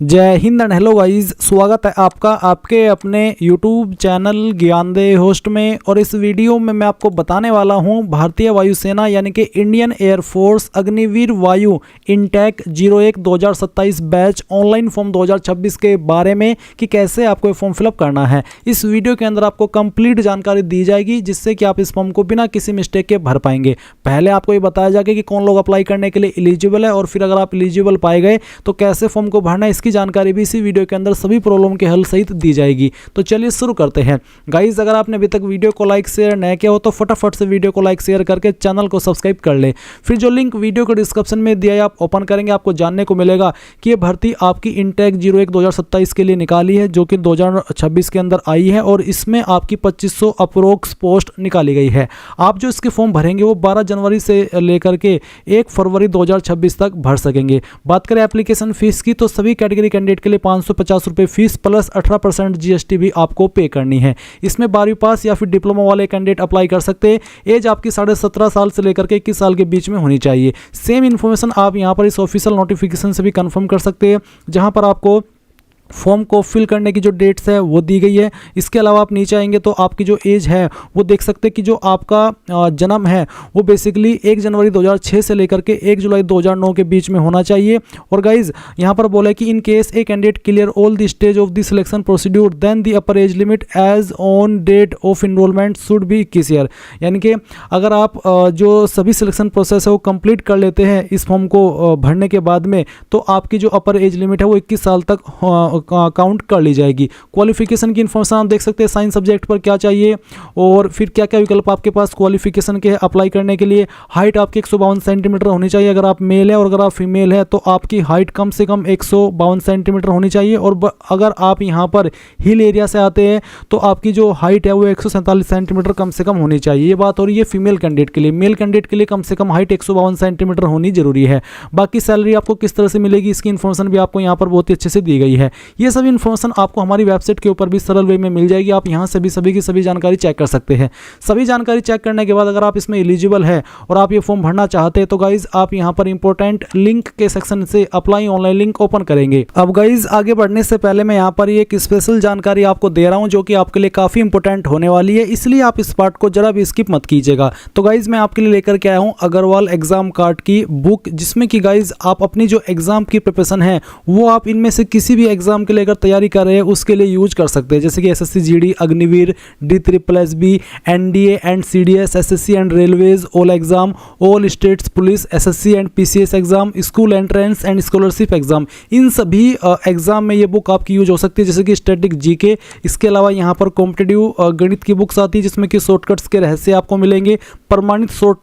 जय Hind and hello guys, स्वागत है आपका आपके अपने YouTube चैनल ज्ञानदेह होस्ट में। और इस वीडियो में मैं आपको बताने वाला हूं भारतीय वायुसेना यानी कि इंडियन एयरफोर्स अग्निवीर वायु इनटेक 01 2027 बैच ऑनलाइन फॉर्म 2026 के बारे में कि कैसे आपको ये फॉर्म फिलअप करना है। इस वीडियो के अंदर आपको कंप्लीट जानकारी दी जाएगी जिससे कि आप इस फॉर्म को बिना किसी मिस्टेक के भर पाएंगे। पहले आपको ये बताया जाएगा कि कौन लोग अप्लाई करने के लिए एलिजिबल है और फिर अगर आप एलिजिबल पाए गए तो कैसे फॉर्म को भरना है, इसकी जानकारी भी इसी वीडियो के अंदर सभी प्रॉब्लम के हल सहित दी जाएगी। तो चलिए शुरू करते हैं। गाइस, अगर आपने अभी तक वीडियो को लाइक शेयर नहीं किया हो तो फटाफट से वीडियो को लाइक शेयर करके चैनल को सब्सक्राइब कर ले। फिर जो लिंक वीडियो के डिस्क्रिप्शन में दिया है आप ओपन करेंगे, आपको जानने को मिलेगा कि ये भर्ती आपकी इनटेक 01 2027 के लिए निकाली है जो कि 2026 के अंदर आई है और इसमें आपकी 2500 अप्रोक्स पोस्ट निकाली गई है। आप जो इसके फॉर्म भरेंगे वो 12 जनवरी से लेकर के 1 फरवरी 2026 तक भर सकेंगे। बात करें एप्लीकेशन फीस की तो सभी कैटेगरी कैंडिडेट के लिए 550 रुपये फीस प्लस 18% जीएसटी भी आपको पे करनी है। इसमें 12वीं पास या फिर डिप्लोमा वाले कैंडिडेट अप्लाई कर सकते हैं। एज आपकी 17.5 साल से लेकर के 21 साल के बीच में होनी चाहिए। सेम इन्फॉर्मेशन आप यहां पर इस ऑफिशियल नोटिफिकेशन से भी कंफर्म कर सकते हैं जहां पर आपको फॉर्म को फिल करने की जो डेट्स है वो दी गई है। इसके अलावा आप नीचे आएंगे तो आपकी जो एज है वो देख सकते हैं कि जो आपका जन्म है वो बेसिकली 1 जनवरी 2006 से लेकर के 1 जुलाई 2009 के बीच में होना चाहिए। और गाइज यहाँ पर बोला है कि in case a candidate clear all the stage of the selection procedure then the upper age limit as on date of enrolment should be 21 year. यानी कि अगर आप जो सभी सिलेक्शन प्रोसेस है वो कंप्लीट कर लेते हैं इस फॉर्म को भरने के बाद में तो आपकी जो अपर एज लिमिट है वो 21 साल तक काउंट कर ली जाएगी। क्वालिफिकेशन की इन्फॉर्मेशन आप देख सकते हैं, साइंस सब्जेक्ट पर क्या चाहिए और फिर क्या क्या विकल्प आपके पास क्वालिफिकेशन के अप्लाई करने के लिए। हाइट आपकी 152 सेंटीमीटर होनी चाहिए अगर आप मेल है, और अगर आप फीमेल है तो आपकी हाइट कम से कम 152 सेंटीमीटर होनी चाहिए। और अगर आप यहाँ पर हिल एरिया से आते हैं तो आपकी जो हाइट है वो 147 सेंटीमीटर कम से कम होनी चाहिए। ये बात हो रही है फीमेल कैंडिडेट के लिए। मेल कैंडिडेट के लिए कम से कम हाइट 152 सेंटीमीटर होनी जरूरी है। बाकी सैलरी आपको किस तरह से मिलेगी इसकी इन्फॉर्मेशन भी आपको यहाँ पर बहुत ही अच्छे से दी गई है। ये सभी इन्फॉर्मेशन आपको हमारी वेबसाइट के ऊपर भी सरल वे में मिल जाएगी। आप यहां से भी सभी की सभी जानकारी चेक कर सकते हैं। सभी जानकारी चेक करने के बाद अगर आप इसमें एलिजिबल है और आप ये फॉर्म भरना चाहते हैं तो गाइज आप यहां पर इंपॉर्टेंट लिंक के सेक्शन से अप्लाई ऑनलाइन लिंक ओपन करेंगे। अब गाइज आगे बढ़ने से पहले मैं यहां पर एक स्पेशल जानकारी आपको दे रहा हूं जो कि आपके लिए काफी इंपॉर्टेंट होने वाली है, इसलिए आप इस पार्ट को जरा भी स्किप मत कीजिएगा। तो गाइज मैं आपके लिए लेकर के आया हूं अग्रवाल एग्जाम कार्ड की बुक, जिसमें कि गाइज आप अपनी जो एग्जाम की प्रिपरेशन है वो आप इनमें से किसी भी एग्जाम के लेकर तैयारी कर रहे हैं उसके लिए यूज कर सकते हैं। जैसे कि SSC GD, Agniveer, DSSB, NDA and CDS, SSC and railways all exam, all states police, SSC and PCS exam, school entrance and scholarship exam, इन सभी एग्जाम में ये बुक आपकी यूज हो सकती है। जैसे कि स्टैटिक जीके, इसके अलावा यहाँ पर कॉम्पिटिटिव गणित की बुक्स आती है जिसमें कि शॉर्टकट्स के रहस्य आपको मिलेंगे। प्रमाणित शॉर्ट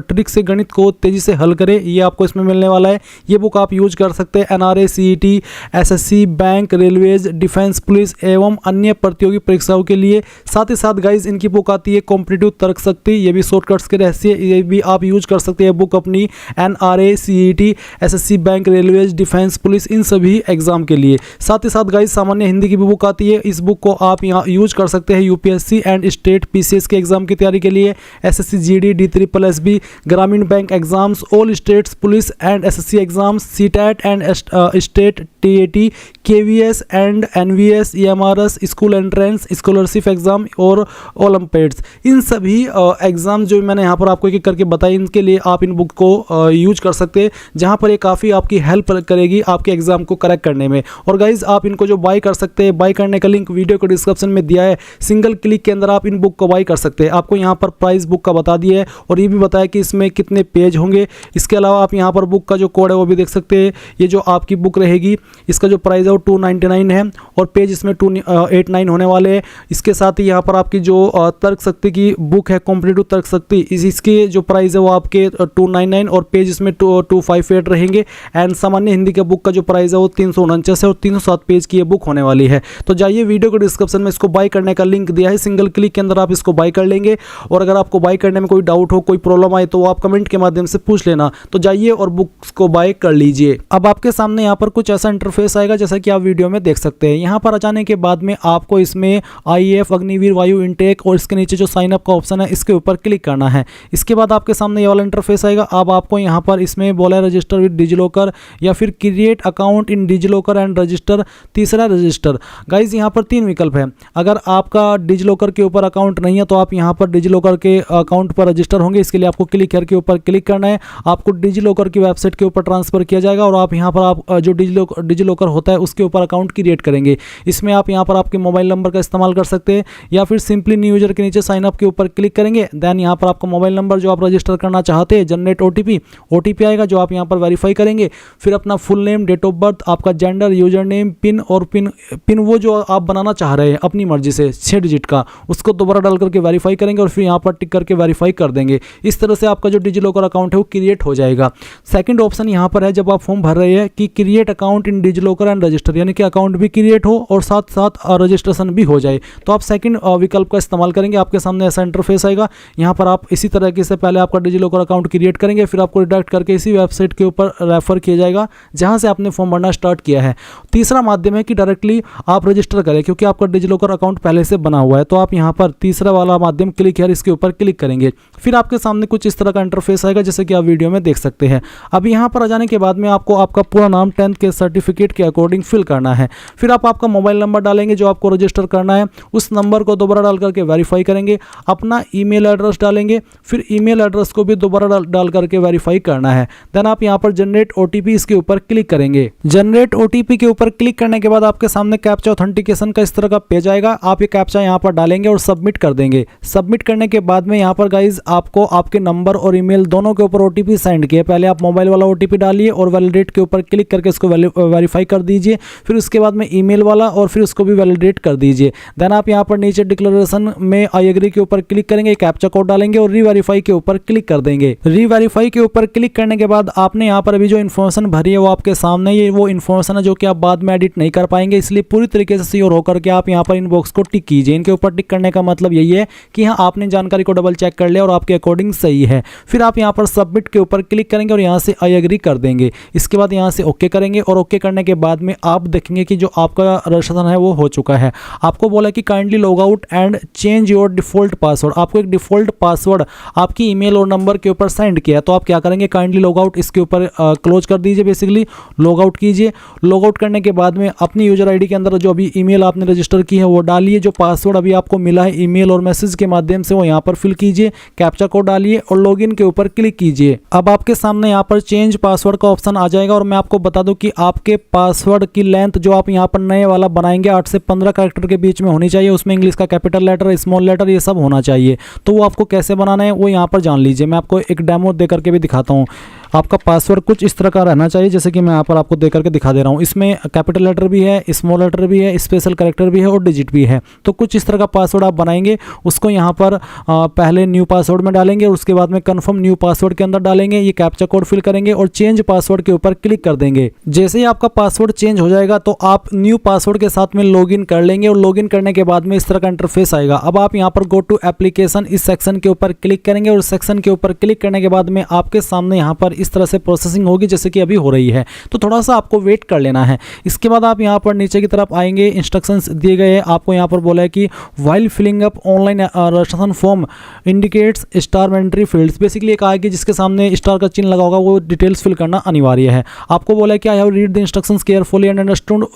ट्रिक से गणित को तेजी से हल करें, ये आपको इसमें मिलने वाला है। ये बुक आप यूज कर सकते हैं। NRA, CET, SSC, bank, railways, defence, police एवं अन्य प्रतियोगी परीक्षाओं के लिए। साथ ही साथ गाइज इनकी बुक आती है कॉम्पिटिटिव तर्क शक्ति, ये भी शॉर्टकट्स के रहस्य, ये भी आप यूज कर सकते हैं बुक अपनी NRA, CET, SSC, bank, railways, defence, police, इन सभी एग्जाम के लिए। साथ ही साथ गाइज सामान्य हिंदी की भी बुक आती है, इस बुक को आप यहाँ यूज कर सकते हैं यूपीएससी एंड स्टेट पीसीएस के एग्जाम की तैयारी के लिए। SSC GD, DSSB, Gramin bank exams, all states police and SSC exams, CTET and state TAT, KVS and NVS, EMRS, school entrance, scholarship exam और ओलंपियाड्स, इन सभी एग्जाम जो मैंने यहाँ पर आपको एक एक करके बताई इनके लिए आप इन बुक को यूज कर सकते हैं, जहाँ पर ये काफ़ी आपकी हेल्प करेगी आपके एग्जाम को करेक्ट करने में। और गाइज आप इनको जो बाय कर सकते हैं, बाय करने का लिंक वीडियो को डिस्क्रिप्शन में दिया है। सिंगल क्लिक के अंदर आप इन बुक को बाय कर सकते हैं। आपको यहाँ पर प्राइस बुक का बता दिया है और ये भी बताया कि इसमें कितने पेज होंगे। इसके अलावा आप यहाँ पर बुक का जो कोड है वो भी देख सकते हैं। ये जो आपकी बुक रहेगी इसका जो प्राइस है वो 299 है और पेज इसमें 289 होने वाले हैं। इसके साथ ही यहाँ पर आपकी जो तर्क शक्ति की बुक है, कॉम्पिटिटिव तर्क शक्ति, इसके जो प्राइस है वो आपके 299 और पेज इसमें 258 रहेंगे। एंड सामान्य हिंदी के बुक का जो प्राइस है वो 349 है और 307 पेज की ये बुक होने वाली है। तो जाइए वीडियो को डिस्क्रिप्शन में इसको बाय करने का लिंक दिया है, सिंगल क्लिक के अंदर आप इसको बाय कर लेंगे। और अगर आपको बाय करने में कोई डाउट हो, कोई प्रॉब्लम आए तो आप कमेंट के माध्यम से पूछ लेना। तो जाइए और बुक्स को बाय कर लीजिए। अब आपके सामने यहाँ पर कुछ ऐसा इंटरफेस आएगा जाएगा जैसा कि आप वीडियो में देख सकते हैं। यहाँ पर आ जाने के बाद में आपको इसमें IAF अग्निवीर वायु इनटेक और इसके नीचे जो साइन अप का ऑप्शन है इसके ऊपर क्लिक करना है। इसके बाद आपके सामने ये वाला इंटरफेस आएगा। अब आपको यहाँ पर इसमें बोला है रजिस्टर विद डिजिलॉकर या फिर create account in DigiLocker and register, तीसरा रजिस्टर। गाइज यहाँ पर 3 विकल्प है। अगर आपका डिजिलॉकर के ऊपर अकाउंट नहीं है तो आप यहाँ पर डिजिलॉकर के अकाउंट पर रजिस्टर होंगे। इसके लिए आपको क्लिक करके ऊपर क्लिक करना है। आपको डिजिलॉकर की वेबसाइट के ऊपर ट्रांसफर किया जाएगा और आप यहाँ पर आप जो डिजिलॉकर होता है उसके ऊपर अकाउंट क्रिएट करेंगे। इसमें आप यहाँ पर आपके मोबाइल नंबर का इस्तेमाल कर सकते हैं या फिर सिंपली न्यू यूजर के नीचे साइन अप के ऊपर क्लिक करेंगे। देन यहाँ पर आपका मोबाइल नंबर जो आप रजिस्टर करना चाहते हैं, जनरेट ओटीपी आएगा जो आप यहाँ पर वेरीफाई करेंगे। फिर अपना full name, date of birth, आपका जेंडर, यूजर नेम, पिन और पिन वो जो आप बनाना चाह रहे हैं अपनी मर्जी से 6 डिजिट का, उसको दोबारा डाल करके वेरीफाई करेंगे और फिर यहाँ पर टिक करके वेरीफाई कर देंगे। इस तरह से आपका जो डिजिलॉकर अकाउंट है वो क्रिएट हो जाएगा। सेकंड ऑप्शन यहाँ पर है जब आप फॉर्म भर रहे हैं कि create account in DigiLocker and register, यानी कि अकाउंट भी क्रिएट हो और साथ साथ रजिस्ट्रेशन भी हो जाए, तो आप सेकंड विकल्प का इस्तेमाल करेंगे। आपके सामने ऐसा इंटरफेस आएगा। यहाँ पर आप इसी तरीके से पहले आपका डिजिलॉकर अकाउंट क्रिएट करेंगे, फिर आपको रिडायरेक्ट करके इसी वेबसाइट के ऊपर रेफर किया जाएगा जहाँ से आपने फॉर्म भरना स्टार्ट किया है। तीसरा माध्यम है कि डायरेक्टली आप रजिस्टर करें, क्योंकि आपका डिजिलॉकर अकाउंट पहले से बना हुआ है। तो आप यहाँ पर तीसरा वाला माध्यम क्लिक है, इसके ऊपर क्लिक करेंगे। फिर आपके सामने कुछ इस तरह का इंटरफेस आएगा जैसे कि आप वीडियो में देख सकते हैं। अब यहाँ पर आ जाने के बाद में आपको आपका पूरा नाम 10th के सर्टिफिकेट के अकॉर्डिंग फिल करना है। फिर आप आपका मोबाइल नंबर डालेंगे जो आपको रजिस्टर करना है, उस नंबर को दोबारा डाल करके वेरीफाई करेंगे। अपना ईमेल एड्रेस डालेंगे, फिर ईमेल एड्रेस को भी दोबारा डाल करके वेरीफाई करना है। देन आप यहाँ पर जनरेट ओटीपी इसके ऊपर क्लिक करेंगे। जनरेट ओटीपी के ऊपर क्लिक करने के बाद आपके सामने कैप्चा ऑथेंटिकेशन का इस तरह का पेज आएगा। आप ये कैप्चा यहाँ पर डालेंगे और सबमिट कर देंगे। सबमिट करने के बाद में यहाँ पर गाइज आपको आपके नंबर और ईमेल दोनों के ऊपर ओटीपी सेंड किया। पहले आप मोबाइल वाला ओटीपी डालिए और वैलिडेट के ऊपर क्लिक करके इसको वेरीफाई कर दीजिए। फिर उसके बाद में ईमेल वाला और फिर उसको भी वैलिडेट कर दीजिए। देन आप यहाँ पर नीचे डिक्लेरेशन में आई एग्री के ऊपर क्लिक करेंगे, कैप्चा कोड डालेंगे और रीवेरीफाई के ऊपर क्लिक कर देंगे। रीवेरीफाई के ऊपर क्लिक करने के बाद आपने यहाँ पर अभी जो इन्फॉर्मेशन भरी है वो आपके सामने, ये वो इन्फॉर्मेशन है जो कि आप बाद में एडिट नहीं कर पाएंगे, इसलिए पूरी तरीके से श्योर होकर के आप यहाँ पर इन बॉक्स को टिक कीजिए। इनके ऊपर टिक करने का मतलब यही है कि हाँ आपने जानकारी को डबल चेक कर लिया और आपके अकॉर्डिंग सही है। फिर आप यहाँ पर सबमिट के ऊपर क्लिक करेंगे और यहाँ से आई एग्री कर देंगे। इसके बाद यहाँ से ओके करेंगे और ओके करने के बाद में आप देखेंगे कि जो आपका रजिस्ट्रेशन है वो हो चुका है। आपको बोला कि kindly log out and change your default password. आपको एक डिफॉल्ट पासवर्ड आपकी ईमेल और नंबर के ऊपर सेंड किया है, तो आप क्या करेंगे, काइंडली लॉग आउट इसके ऊपर क्लोज कर दीजिए, बेसिकली लॉग आउट कीजिए। लॉग आउट करने के बाद में अपनी यूजर आईडी के अंदर जो अभी ईमेल आपने रजिस्टर की है वो डालिए। जो पासवर्ड अभी आपको मिला है ईमेल और मैसेज के माध्यम से वो यहाँ पर फिल कीजिए, कैप्चा कोड डालिए और लॉगिन के ऊपर क्लिक कीजिए। अब आपके सामने यहाँ पर चेंज पासवर्ड का ऑप्शन आ जाएगा और मैं आपको बता दूं कि आपके पासवर्ड की लेंथ जो आप यहाँ पर नए वाला बनाएंगे 8 से 15 कैरेक्टर के बीच में होनी चाहिए। उसमें इंग्लिश का कैपिटल लेटर, स्मॉल लेटर, ये सब होना चाहिए। तो वो आपको कैसे बनाना है वो यहाँ पर जान लीजिए। मैं आपको एक डेमो दे करके भी दिखाता हूँ। आपका पासवर्ड कुछ इस तरह का रहना चाहिए जैसे कि मैं यहाँ पर आपको दे करके दिखा दे रहा हूँ। इसमें कैपिटल लेटर भी है, स्मॉल लेटर भी है, स्पेशल कैरेक्टर भी है और डिजिट भी है। तो कुछ इस तरह का पासवर्ड आप बनाएंगे, उसको यहाँ पर पहले न्यू पासवर्ड में डालेंगे और उसके बाद में कन्फर्म न्यू पासवर्ड के अंदर डालेंगे। ये कैप्चा कोड फिल करेंगे और चेंज पासवर्ड के ऊपर क्लिक कर देंगे। जैसे ही आपका पासवर्ड चेंज हो जाएगा तो आप न्यू पासवर्ड के साथ में लॉगिन कर लेंगे और लॉगिन करने के बाद में इस तरह का इंटरफेस आएगा। अब आप यहाँ पर गो टू एप्लीकेशन इस सेक्शन के ऊपर क्लिक करेंगे और सेक्शन के ऊपर क्लिक करने के बाद में आपके सामने यहाँ पर इस तरह से प्रोसेसिंग होगी जैसे कि अभी हो रही है। तो थोड़ा सा आपको वेट कर लेना है। इसके बाद आप यहाँ पर नीचे की तरफ आएंगे, इंस्ट्रक्शंस दिए गए हैं। आपको यहाँ पर बोला है कि while filling up online registration form indicates star mandatory fields. Basically एक आएगी जिसके सामने स्टार का चिन्ह लगा होगा, वो डिटेल्स फिल करना अनिवार्य है। आपको बोला है कि I have read the instructions carefully and understood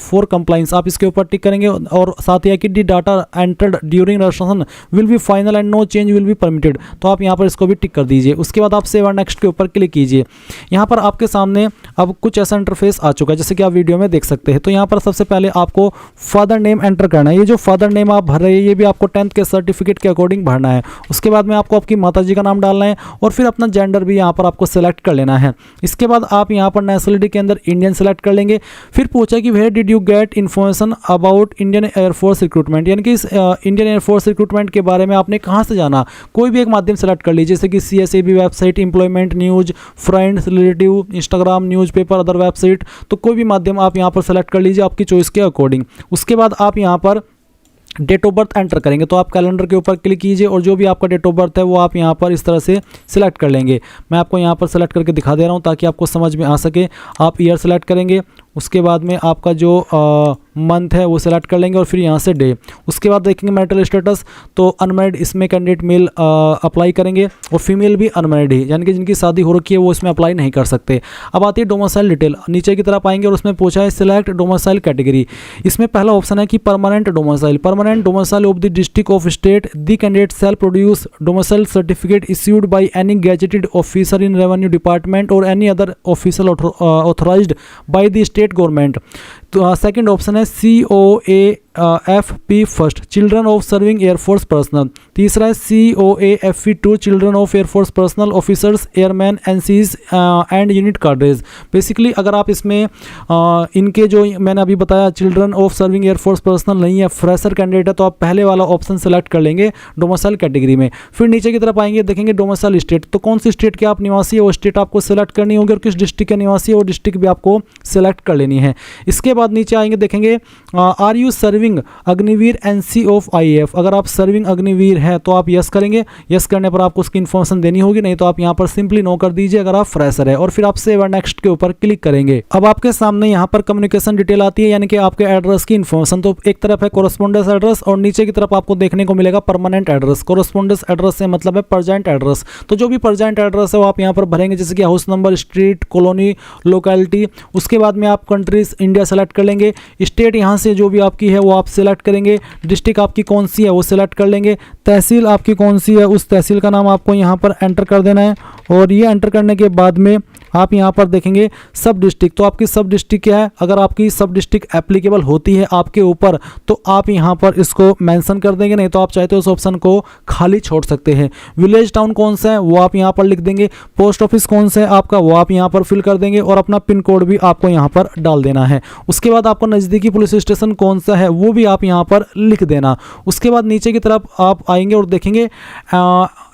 for compliance. आप इसके ऊपर टिक करेंगे और साथ ही है कि the data entered during registration will be final and no change will be permitted. तो आप यहाँ पर इसको भी टिक कर दीजिए। उसके बाद आप सेव एंड नेक्स्ट के ऊपर क्लिक कीजिए। यहाँ पर आपके सामने अब कुछ ऐसा इंटरफेस आ चुका है जैसे कि आप वीडियो में देख सकते हैं। तो यहाँ पर सबसे पहले आपको फादर नेम एंटर करना है। ये जो फादर नेम आप भर रहे हैं ये भी आपको 10th के सर्टिफिकेट के अकॉर्डिंग भरना है। उसके बाद में आपको आपकी माताजी का नाम डालना है और फिर अपना जेंडर भी यहाँ पर आपको सेलेक्ट कर लेना है। इसके बाद आप यहाँ पर नेशनलिटी के अंदर इंडियन सेलेक्ट कर लेंगे। फिर पूछा कि where did you get information about Indian air force recruitment, यानी कि इस इंडियन एयरफोर्स रिक्रूटमेंट के बारे में आपने कहाँ से जाना। कोई भी एक माध्यम सेलेक्ट कर लीजिए जैसे कि CSAB website, employment news, friends, relative, Instagram, newspaper, other website. तो कोई भी माध्यम आप यहाँ पर सेलेक्ट कर लीजिए आपकी चॉइस के अकॉर्डिंग। उसके बाद आप यहाँ पर डेट ऑफ बर्थ एंटर करेंगे। तो आप कैलेंडर के ऊपर क्लिक कीजिए और जो भी आपका डेट ऑफ बर्थ है वो आप यहाँ पर इस तरह से सिलेक्ट कर लेंगे। मैं आपको यहाँ पर सेलेक्ट करके दिखा दे रहा हूँ ताकि आपको समझ में आ सके। आप ईयर सेलेक्ट करेंगे उसके बाद में आपका जो मंथ है वो सिलेक्ट कर लेंगे और फिर यहाँ से डे। उसके बाद देखेंगे मैरिटल स्टेटस, तो अनमैरिड इसमें कैंडिडेट मेल अप्लाई करेंगे और फीमेल भी अनमैरिड ही, यानी कि जिनकी शादी हो रखी है वो इसमें अप्लाई नहीं कर सकते। अब आती है डोमिसाइल डिटेल, नीचे की तरफ आएंगे और उसमें पूछा है सिलेक्ट डोमिसाइल कैटेगरी। इसमें पहला ऑप्शन है कि permanent domicile, permanent domicile of the district of state, the candidate shall produce domicile certificate issued by any gazetted officer in revenue department और any other officer authorised by the state government. तो second option है COAFP first, children of serving air force personnel. तीसरा है COAFP2, children of air force personnel officers airman NCs and unit cadres. Basically अगर आप इसमें इनके जो मैंने अभी बताया children of serving air force personal नहीं है, फ्रेशर कैंडिडेट है, तो आप पहले वाला ऑप्शन सेलेक्ट कर लेंगे डोमिसाइल कैटेगरी में। फिर नीचे की तरफ आएंगे, देखेंगे डोमिसाइल स्टेट, तो कौन सी स्टेट के आप निवासी है वो स्टेट आपको सेलेक्ट करनी होगी और किस डिस्ट्रिक्ट के निवासी है वो डिस्ट्रिक्ट भी आपको सेलेक्ट कर लेनी है। इसके बाद नीचे आएंगे, देखेंगे are you serving Agniveer NC of IAF, अगर आप सर्विंग अग्निवीर है तो आप यस करेंगे, यस करने पर आपको उसकी इन्फॉर्मेशन देनी होगी, नहीं तो आप यहाँ पर सिंपली नो कर दीजिए अगर आप फ्रेशर है, और फिर आप सेव एंड नेक्स्ट के ऊपर क्लिक करेंगे। अब आपके सामने यहाँ पर कम्युनिकेशन डिटेल आती है, यानी कि आपके एड्रेस की इन्फॉर्मेशन। तो एक तरफ है कोरस्पोंडेंस एड्रेस और नीचे की तरफ आपको देखने को मिलेगा परमानेंट एड्रेस। कोरस्पोंडेंस एड्रेस से मतलब है प्रेजेंट एड्रेस, तो जो भी प्रेजेंट एड्रेस है वो आप यहाँ पर भरेंगे, जैसे कि house number, street, colony, locality. उसके बाद में आप कंट्रीज इंडिया सेलेक्ट कर लेंगे, स्टेट यहाँ से जो भी आपकी है वो आप सिलेक्ट करेंगे, डिस्ट्रिक्ट आपकी कौन सी है वो सिलेक्ट कर लेंगे, तहसील आपकी कौन सी है उस तहसील का नाम आपको यहाँ पर एंटर कर देना है, और ये एंटर करने के बाद में आप यहाँ पर देखेंगे सब डिस्ट्रिक्ट, तो आपकी सब डिस्ट्रिक्ट क्या है, अगर आपकी सब डिस्ट्रिक्ट एप्लीकेबल होती है आपके ऊपर तो आप यहाँ पर इसको मेंशन कर देंगे, नहीं तो आप चाहते हो उस ऑप्शन को खाली छोड़ सकते हैं। विलेज टाउन कौन सा है वो आप यहाँ पर लिख देंगे, पोस्ट ऑफिस कौन सा है आपका वो आप यहाँ पर फिल कर देंगे, और अपना पिन कोड भी आपको यहाँ पर डाल देना है। उसके बाद आपको नज़दीकी पुलिस स्टेशन कौन सा है वो भी आप यहाँ पर लिख देना। उसके बाद नीचे की तरफ आप आएंगे और देखेंगे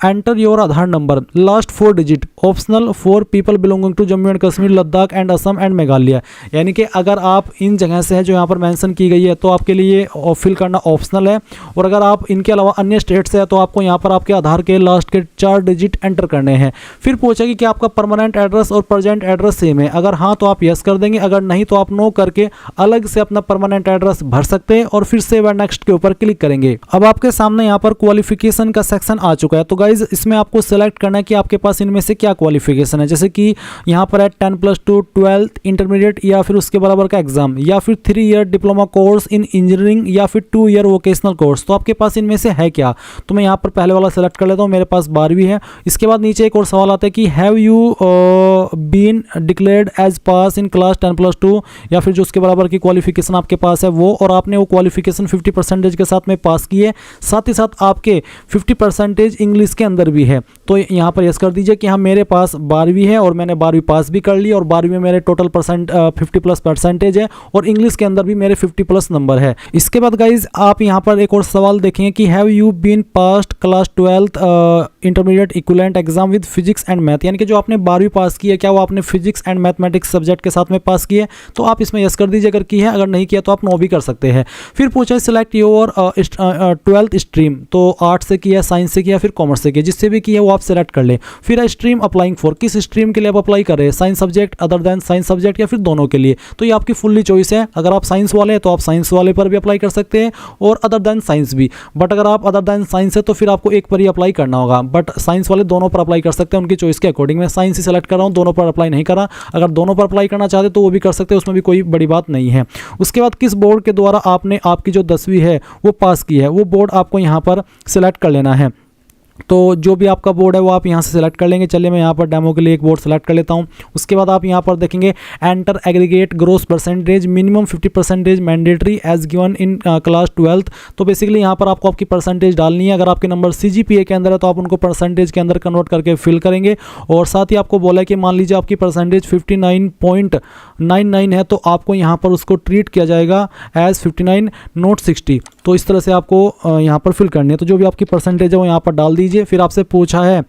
enter your Aadhaar number last 4 digit optional for people belonging to Jammu and Kashmir, Ladakh and Assam and Meghalaya, यानी कि अगर आप इन जगह से है जो यहाँ पर मेंशन की गई है तो आपके लिए फिल करना ऑप्शनल है, और अगर आप इनके अलावा अन्य स्टेट से है तो आपको यहाँ पर आपके आधार के लास्ट के 4 डिजिट एंटर करने हैं। फिर पूछेगी कि आपका परमानेंट एड्रेस और प्रेजेंट एड्रेस सेम है, अगर हाँ तो आप यस कर देंगे, अगर नहीं तो आप नो करके अलग से अपना परमानेंट एड्रेस भर सकते हैं और फिर सेव एंड नेक्स्ट के ऊपर क्लिक करेंगे। अब आपके सामने यहाँ पर क्वालिफिकेशन का सेक्शन आ चुका है, तो गाइज इसमें आपको सेलेक्ट करना है कि आपके पास इनमें से क्या क्वालिफिकेशन है, जैसे कि यहाँ पर है 10+2 12th इंटरमीडिएट या फिर उसके बराबर का एग्जाम, या फिर 3 year diploma course in engineering, या फिर 2 ईयर वोकेशनल कोर्स। तो आपके पास इनमें से है क्या, तो मैं यहाँ पर पहले वाला सेलेक्ट कर लेता हूँ, मेरे पास 12वीं है। इसके बाद नीचे एक और सवाल आता है कि have you been declared as pass in class 10+2, या फिर जो उसके बराबर की क्वालिफिकेशन आपके पास है वो, और आपने वो क्वालिफिकेशन 50% के साथ में पास की है, साथ ही साथ आपके 50% इंग्लिश के अंदर भी है। तो यहाँ पर यस कर दीजिए कि हाँ मेरे पास 12वीं है और मैंने 12वीं पास भी कर ली, और 12वीं में मेरे टोटल 50+ है और इंग्लिश के अंदर भी मेरे 50+ नंबर है। इसके बाद गाइज आप यहाँ पर एक और सवाल देखेंगे कि have you been passed class 12th intermediate equivalent exam with physics and math, यानी कि जो आपने 12वीं पास की है क्या वो आपने फिजिक्स एंड मैथमेटिक्स सब्जेक्ट के साथ में पास की है, तो आप इसमें यस कर दीजिए अगर की है, अगर नहीं किया तो आप नो भी कर सकते हैं। फिर पूछा है सिलेक्ट योर 12th स्ट्रीम, तो आर्ट्स से किया, साइंस से किया, फिर कॉमर्स से किया, जिससे भी किया वो आप सेलेक्ट कर ले। फिर है स्ट्रीम अप्लाइंग फॉर, किस स्ट्रीम के लिए आप अप्लाई कर रहे हैं, science subject, other than science subject, या फिर दोनों के लिए, तो ये आपकी फुल्ली चॉइस है। अगर आप साइंस वाले हैं तो आप साइंस वाले पर भी अप्लाई कर सकते हैं और अदर देन साइंस भी, बट अगर आप अदर देन साइंस है तो फिर आपको एक पर ही अप्लाई करना होगा, बट साइंस वाले दोनों पर अप्लाई कर सकते हैं उनकी चॉइस के अकॉर्डिंग। मैं साइंस ही सेलेक्ट कर रहा हूँ, दोनों पर अप्लाई नहीं करा, अगर दोनों पर अप्लाई करना चाहते तो वो भी कर सकते हैं, उसमें भी कोई बड़ी बात नहीं है। उसके बाद किस बोर्ड के द्वारा आपने आपकी जो 10वीं है वो पास की है, वो बोर्ड आपको यहाँ पर सिलेक्ट कर लेना है। तो जो भी आपका बोर्ड है वो आप यहाँ से सिलेक्ट कर लेंगे। चलिए मैं यहाँ पर डेमो के लिए एक बोर्ड सेलेक्ट कर लेता हूँ। उसके बाद आप यहाँ पर देखेंगे enter aggregate gross percentage minimum 50% mandatory as given in class 12th। तो बेसिकली यहाँ पर आपको आपकी परसेंटेज डालनी है। अगर आपके नंबर CGPA के अंदर है तो आप उनको परसेंटेज के अंदर कन्वर्ट करके फिल करेंगे। और साथ ही आपको बोला है कि मान लीजिए आपकी परसेंटेज 59.99 है तो आपको यहाँ पर उसको ट्रीट किया जाएगा एज 59 नॉट 60। तो इस तरह से आपको यहाँ पर फिल करनी है। तो जो भी आपकी परसेंटेज है वो यहाँ पर डाल दीजिए। फिर आपसे पूछा है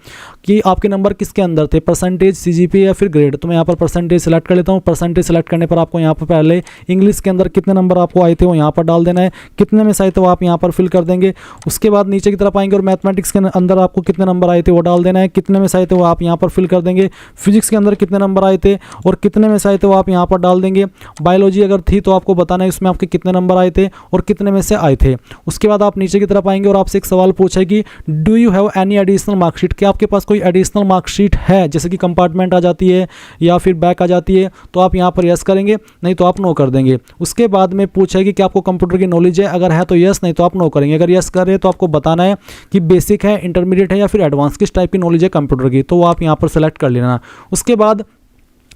कि आपके नंबर किसके अंदर थे, परसेंटेज, सीजीपीए या फिर ग्रेड। तो मैं यहाँ पर परसेंटेज सेलेक्ट कर लेता हूँ। परसेंटेज सेलेक्ट करने पर आपको यहाँ पर पहले इंग्लिश के अंदर कितने नंबर आपको आए थे वो यहाँ पर डाल देना है, कितने में से आए थे वो आप यहाँ पर फिल कर देंगे। उसके बाद नीचे की तरफ आएंगे और मैथमेटिक्स के अंदर आपको कितने नंबर आए थे वो डाल देना है, कितने में से आए थे वो आप यहाँ पर फिल कर देंगे। फिजिक्स के अंदर कितने नंबर आए थे और कितने में से आए थे वो आप यहाँ पर डाल देंगे। बायोलॉजी अगर थी तो आपको बताना है इसमें आपके कितने नंबर आए थे और कितने में से आए थे। उसके बाद आप नीचे की तरफ आएंगे और आपसे एक सवाल पूछा कि do you have any additional marksheet, क्या आपके पास कोई एडिशनल मार्कशीट है, जैसे कि कंपार्टमेंट आ जाती है या फिर बैक आ जाती है, तो आप यहाँ पर यस करेंगे, नहीं तो आप नो कर देंगे। उसके बाद में पूछा कि क्या आपको कंप्यूटर की नॉलेज है, अगर है तो यस, नहीं तो आप नो करेंगे। अगर यस करें तो आपको बताना है कि बेसिक है, इंटरमीडिएट है या फिर एडवांस, किस टाइप की नॉलेज है कंप्यूटर की, तो वो आप यहाँ पर सेलेक्ट कर लेना। उसके बाद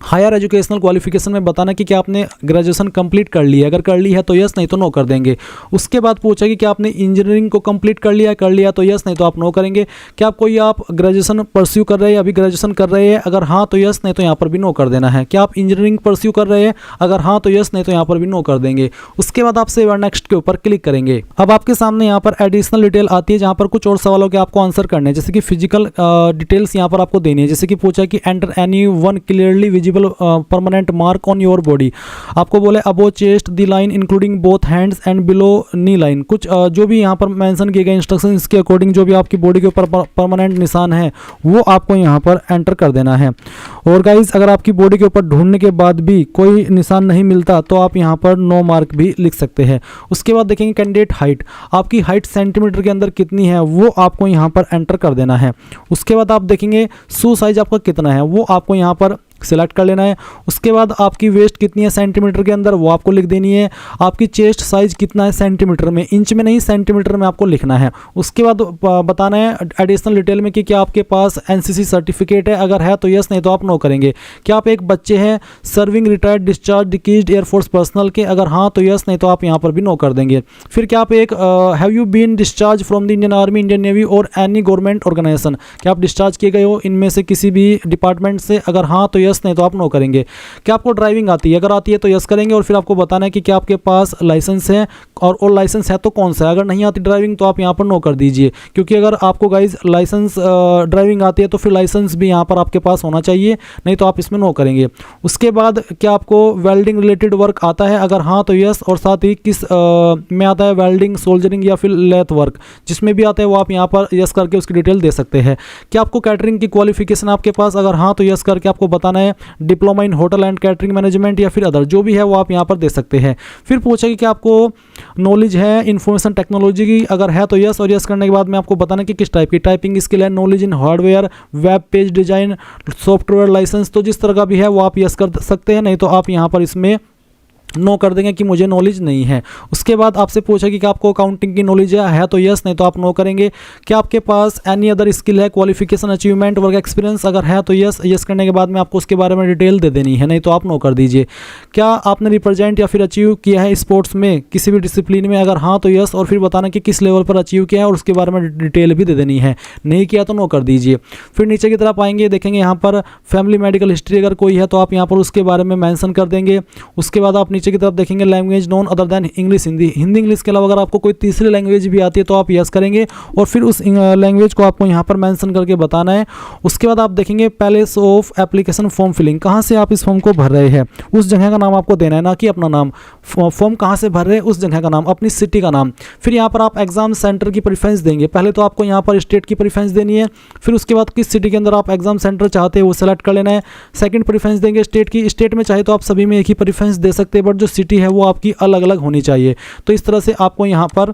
हायर एजुकेशनल क्वालिफिकेशन में बताना कि क्या आपने ग्रेजुएशन कंप्लीट कर ली है, अगर कर ली है तो यस, नहीं तो नो कर देंगे। उसके बाद पूछा कि क्या आपने इंजीनियरिंग को कंप्लीट कर लिया तो यस, नहीं तो आप नो करेंगे। क्या आप ग्रेजुएशन परस्यू कर रहे हैं, अभी ग्रेजुएशन कर रहे हैं, अगर हाँ तो यस, नहीं तो यहाँ पर भी नो कर देना है। क्या आप इंजीनियरिंग परस्यू कर रहे हैं, अगर हाँ तो यस, नहीं तो यहाँ पर भी नो कर देंगे। उसके बाद आप सेव एंड नेक्स्ट के ऊपर क्लिक करेंगे। अब आपके सामने यहाँ पर एडिशनल डिटेल आती है, जहाँ पर कुछ और सवालों के आपको आंसर करने हैं, जैसे कि फिजिकल डिटेल्स यहाँ पर आपको देनी है। जैसे कि पूछा कि enter any one clearly visible permanent mark on your body, आपको बोले above chest the line including both hands and below knee line, कुछ जो भी यहाँ पर मेंशन किए गए इंस्ट्रक्शन के अकॉर्डिंग जो भी आपकी बॉडी के ऊपर परमानेंट निशान है वो आपको यहाँ पर एंटर कर देना है। और गाइज अगर आपकी बॉडी के ऊपर ढूंढने के बाद भी कोई निशान नहीं मिलता तो आप यहाँ पर नो मार्क भी लिख सकते हैं। उसके बाद देखेंगे कैंडिडेट हाइट, आपकी हाइट सेंटीमीटर के अंदर कितनी है वो आपको यहाँ पर एंटर कर देना है। उसके बाद आप देखेंगे शू साइज आपका कितना है वो आपको यहाँ पर सिलेक्ट कर लेना है। उसके बाद आपकी वेस्ट कितनी है सेंटीमीटर के अंदर वो आपको लिख देनी है। आपकी चेस्ट साइज कितना है सेंटीमीटर में, इंच में नहीं सेंटीमीटर में आपको लिखना है। उसके बाद बताना है एडिशनल डिटेल में कि क्या आपके पास एनसीसी सर्टिफिकेट है, अगर है तो यस, नहीं तो आप नो करेंगे। क्या आप एक बच्चे हैं serving retired discharged deceased air force personnel के, अगर हाँ तो यस, नहीं तो आप यहाँ पर भी नो कर देंगे। फिर क्या आप एक have you been discharge from the Indian army, Indian navy और एनी गवर्नमेंट ऑर्गेनाइजेशन, क्या आप डिस्चार्ज किए गए हो इनमें से किसी भी डिपार्टमेंट से, अगर हाँ तो यस, नहीं तो आप नो करेंगे। क्या आपको ड्राइविंग आती है, अगर आती है तो यस करेंगे। और फिर आपको बताना है कि क्या आपके पास लाइसेंस है और लाइसेंस है तो कौन सा है, अगर नहीं आती ड्राइविंग तो आप यहाँ पर नो कर दीजिए, क्योंकि अगर आपको गाइज लाइसेंस ड्राइविंग आती है तो फिर लाइसेंस भी यहाँ पर आपके पास होना चाहिए, नहीं तो आप इसमें नो करेंगे। उसके बाद क्या आपको वेल्डिंग रिलेटेड वर्क आता है, अगर हाँ तो यस, और साथ ही किस में आता है वेल्डिंग, सोल्जरिंग या फिर लेथ वर्क, जिसमें भी आता है वो आप यहाँ पर यस करके उसकी डिटेल दे सकते हैं। क्या आपको कैटरिंग की क्वालिफिकेशन आपके पास, अगर हाँ तो यस करके आपको बताना है diploma in hotel and catering management या फिर अदर, जो भी है वो आप यहाँ पर दे सकते हैं। फिर पूछा कि क्या आपको नॉलेज है इंफॉर्मेशन टेक्नोलॉजी की, अगर है तो यस, और यस करने के बाद में आपको बताना कि किस टाइप की टाइपिंग स्किल है, knowledge in hardware, web page design, software licence, तो जिस तरह का भी है वो आप यस कर सकते हैं, नहीं तो आप यहाँ पर इसमें नो कर देंगे कि मुझे नॉलेज नहीं है। उसके बाद आपसे पूछा कि क्या आपको अकाउंटिंग की नॉलेज है तो यस, नहीं तो आप नो करेंगे। क्या आपके पास एनी अदर स्किल है, क्वालिफिकेशन, अचीवमेंट, वर्क एक्सपीरियंस, अगर है तो यस, यस करने के बाद में आपको उसके बारे में डिटेल दे देनी है, नहीं तो आप नो कर दीजिए। क्या आपने रिप्रेजेंट या फिर अचीव किया है स्पोर्ट्स में किसी भी डिसिप्लिन में, अगर हाँ तो यस, और फिर बताना कि किस लेवल पर अचीव किया है और उसके बारे में डिटेल भी दे देनी है, नहीं किया तो नो कर दीजिए। फिर नीचे की तरफ आएंगे, देखेंगे यहाँ पर फैमिली मेडिकल हिस्ट्री अगर कोई है तो आप यहाँ पर उसके बारे में मेंशन कर देंगे। उसके बाद आप नीचे की तरफ देखेंगे language none other than English, Hindi English के अलावा अगर आपको कोई तीसरी लैंग्वेज भी आती है तो आप यस करेंगे और फिर उस लैंग्वेज को आपको यहाँ पर मेंशन करके बताना है। उसके बाद आप देखेंगे place of application form filling, कहाँ से आप इस फॉर्म को भर रहे हैं उस जगह का नाम आपको देना है, ना कि अपना नाम। फॉर्म कहाँ से भर रहे हैं उस जगह का नाम, अपनी सिटी का नाम। फिर यहाँ पर आप एग्जाम सेंटर की प्रेफरेंस देंगे, पहले तो आपको यहाँ पर स्टेट की प्रेफरेंस देनी है, फिर उसके बाद किस सिटी के अंदर आप एग्जाम सेंटर चाहते हैं वो सेलेक्ट कर लेना है। सेकंड प्रेफरेंस देंगे स्टेट की, स्टेट में चाहे तो आप सभी में एक ही प्रेफरेंस दे सकते हैं, बट जो सिटी है वो आपकी अलग अलग होनी चाहिए। तो इस तरह से आपको यहाँ पर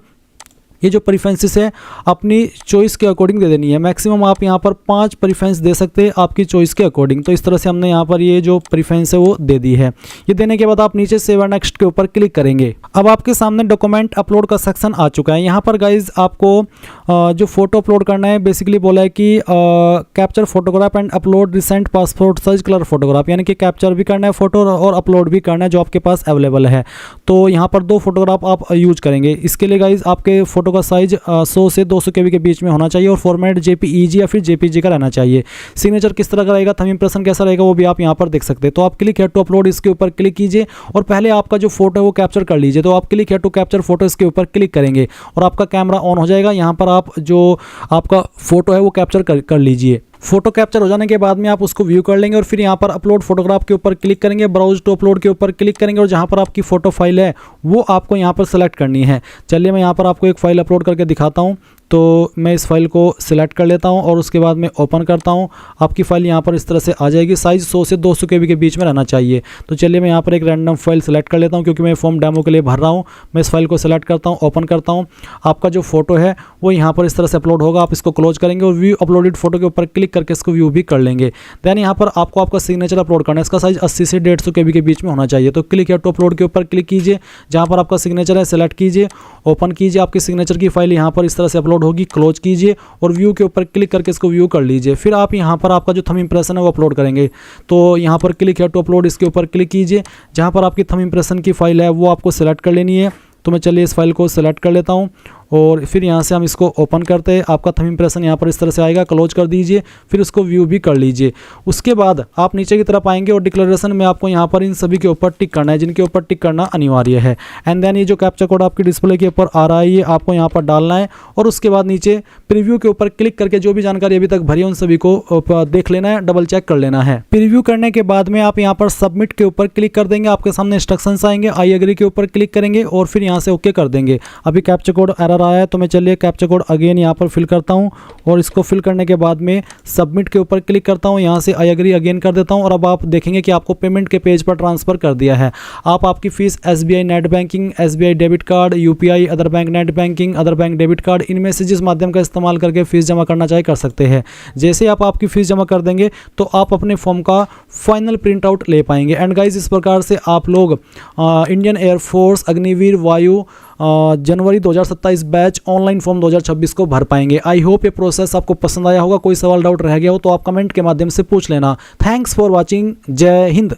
ये जो प्रेफरेंसेस है अपनी चॉइस के अकॉर्डिंग दे देनी है। मैक्सिमम आप यहाँ पर 5 प्रेफरेंस दे सकते हैं आपकी चॉइस के अकॉर्डिंग। तो इस तरह से हमने यहाँ पर ये जो प्रेफरेंस है वो दे दी है। ये देने के बाद आप नीचे सेव एंड नेक्स्ट के ऊपर क्लिक करेंगे। अब आपके सामने डॉक्यूमेंट अपलोड का सेक्शन आ चुका है। यहाँ पर गाइज आपको जो फोटो अपलोड करना है, बेसिकली बोला है कि capture photograph and upload recent passport size colour photograph, यानी कि कैप्चर भी करना है फोटो और अपलोड भी करना है जो आपके पास अवेलेबल है। तो यहाँ पर 2 फोटोग्राफ आप यूज करेंगे। इसके लिए गाइज आपके फोटो का साइज 100 से 200 KB के बीच में होना चाहिए और फॉर्मेट JPEG या फिर JPG का रहना चाहिए। सिग्नेचर किस तरह का रहेगा, थंब इंप्रेशन कैसा रहेगा वो भी आप यहाँ पर देख सकते हैं। तो आप क्लिक है टू अपलोड इसके ऊपर क्लिक कीजिए और पहले आपका जो फोटो है वो कैप्चर कर लीजिए। तो आप क्लिक है टू कैप्चर फोटो इसके ऊपर क्लिक करेंगे और आपका कैमरा ऑन हो जाएगा। यहाँ पर आप जो आपका फोटो है वो कैप्चर कर लीजिए। फोटो कैप्चर हो जाने के बाद में आप उसको व्यू कर लेंगे और फिर यहाँ पर अपलोड फोटोग्राफ के ऊपर क्लिक करेंगे, ब्राउज टू अपलोड के ऊपर क्लिक करेंगे और जहाँ पर आपकी फ़ोटो फाइल है वो आपको यहाँ पर सेलेक्ट करनी है। चलिए मैं यहाँ पर आपको एक फ़ाइल अपलोड करके दिखाता हूँ। तो मैं इस फाइल को सिलेक्ट कर लेता हूं और उसके बाद मैं ओपन करता हूं। आपकी फ़ाइल यहां पर इस तरह से आ जाएगी। साइज़ 100 से 200 KB के बीच में रहना चाहिए। तो चलिए मैं यहां पर एक रैंडम फाइल सेलेक्ट कर लेता हूं क्योंकि मैं फॉर्म डेमो के लिए भर रहा हूं। मैं इस फाइल को सिलेक्ट करता हूं, ओपन करता हूं। आपका जो फोटो है वो यहां पर इस तरह से अपलोड होगा। आप इसको क्लोज करेंगे और व्यू अपलोडेड फोटो के ऊपर क्लिक करके इसको व्यू भी कर लेंगे। देन यहाँ पर आपको आपका सिग्नेचर अपलोड करना है। इसका साइज़ 80 से 150 KB के बीच में होना चाहिए। तो क्लिक या टू अपलोड के ऊपर क्लिक कीजिए, जहाँ पर आपका सिग्नेचर है सेलेक्ट कीजिए, ओपन कीजिए। आपकी सिग्नेचर की फाइल यहाँ पर इस तरह से अपलोड होगी। क्लोज कीजिए और व्यू के ऊपर क्लिक करके इसको व्यू कर लीजिए। फिर आप यहाँ पर आपका जो थंब इंप्रेशन है वो अपलोड करेंगे। तो यहाँ पर क्लिक है टू अपलोड, इसके ऊपर क्लिक कीजिए। जहाँ पर आपकी थंब इंप्रेशन की फाइल है वो आपको सेलेक्ट कर लेनी है। तो मैं चलिए इस फाइल को सेलेक्ट कर लेता हूँ और फिर यहाँ से हम इसको ओपन करते हैं। आपका थंब इंप्रेशन यहाँ पर इस तरह से आएगा। क्लोज कर दीजिए, फिर उसको व्यू भी कर लीजिए। उसके बाद आप नीचे की तरफ आएंगे और डिक्लेरेशन में आपको यहाँ पर इन सभी के ऊपर टिक करना है, जिनके ऊपर टिक करना अनिवार्य है। एंड देन ये जो कैप्चा कोड आपकी डिस्प्ले के ऊपर आ रहा है ये आपको यहाँ पर डालना है और उसके बाद नीचे प्रीव्यू के ऊपर क्लिक करके जो भी जानकारी अभी तक भरी है उन सभी को देख लेना है, डबल चेक कर लेना है। प्रीव्यू करने के बाद में आप यहाँ पर सबमिट के ऊपर क्लिक कर देंगे। आपके सामने इंस्ट्रक्शंस आएंगे, आई एग्री के ऊपर क्लिक करेंगे और फिर यहाँ से ओके कर देंगे। अभी कैप्चा कोड एरर आया है तो मैं चलिए कैप्चा कोड अगेन यहाँ पर फिल करता हूँ और इसको फिल करने के बाद में सबमिट के ऊपर क्लिक करता हूँ। यहाँ से आई एग्री अगेन कर देता हूँ और अब आप देखेंगे कि आपको पेमेंट के पेज पर ट्रांसफ़र कर दिया है। आप आपकी fees SBI net banking, SBI debit card, UPI, other bank net banking, other bank debit card, इनमें से जिस माध्यम का इस्तेमाल करके फ़ीस जमा करना चाहे कर सकते हैं। जैसे आप आपकी फ़ीस जमा कर देंगे तो आप अपने फॉर्म का फाइनल प्रिंट आउट ले पाएंगे। एंड गाइज इस प्रकार से आप लोग इंडियन एयरफोर्स अग्निवीर वायु जनवरी 2027 बैच ऑनलाइन फॉर्म 2026 को भर पाएंगे। आई होप ये प्रोसेस आपको पसंद आया होगा। कोई सवाल डाउट रह गया हो तो आप कमेंट के माध्यम से पूछ लेना। Thanks for watching. जय हिंद।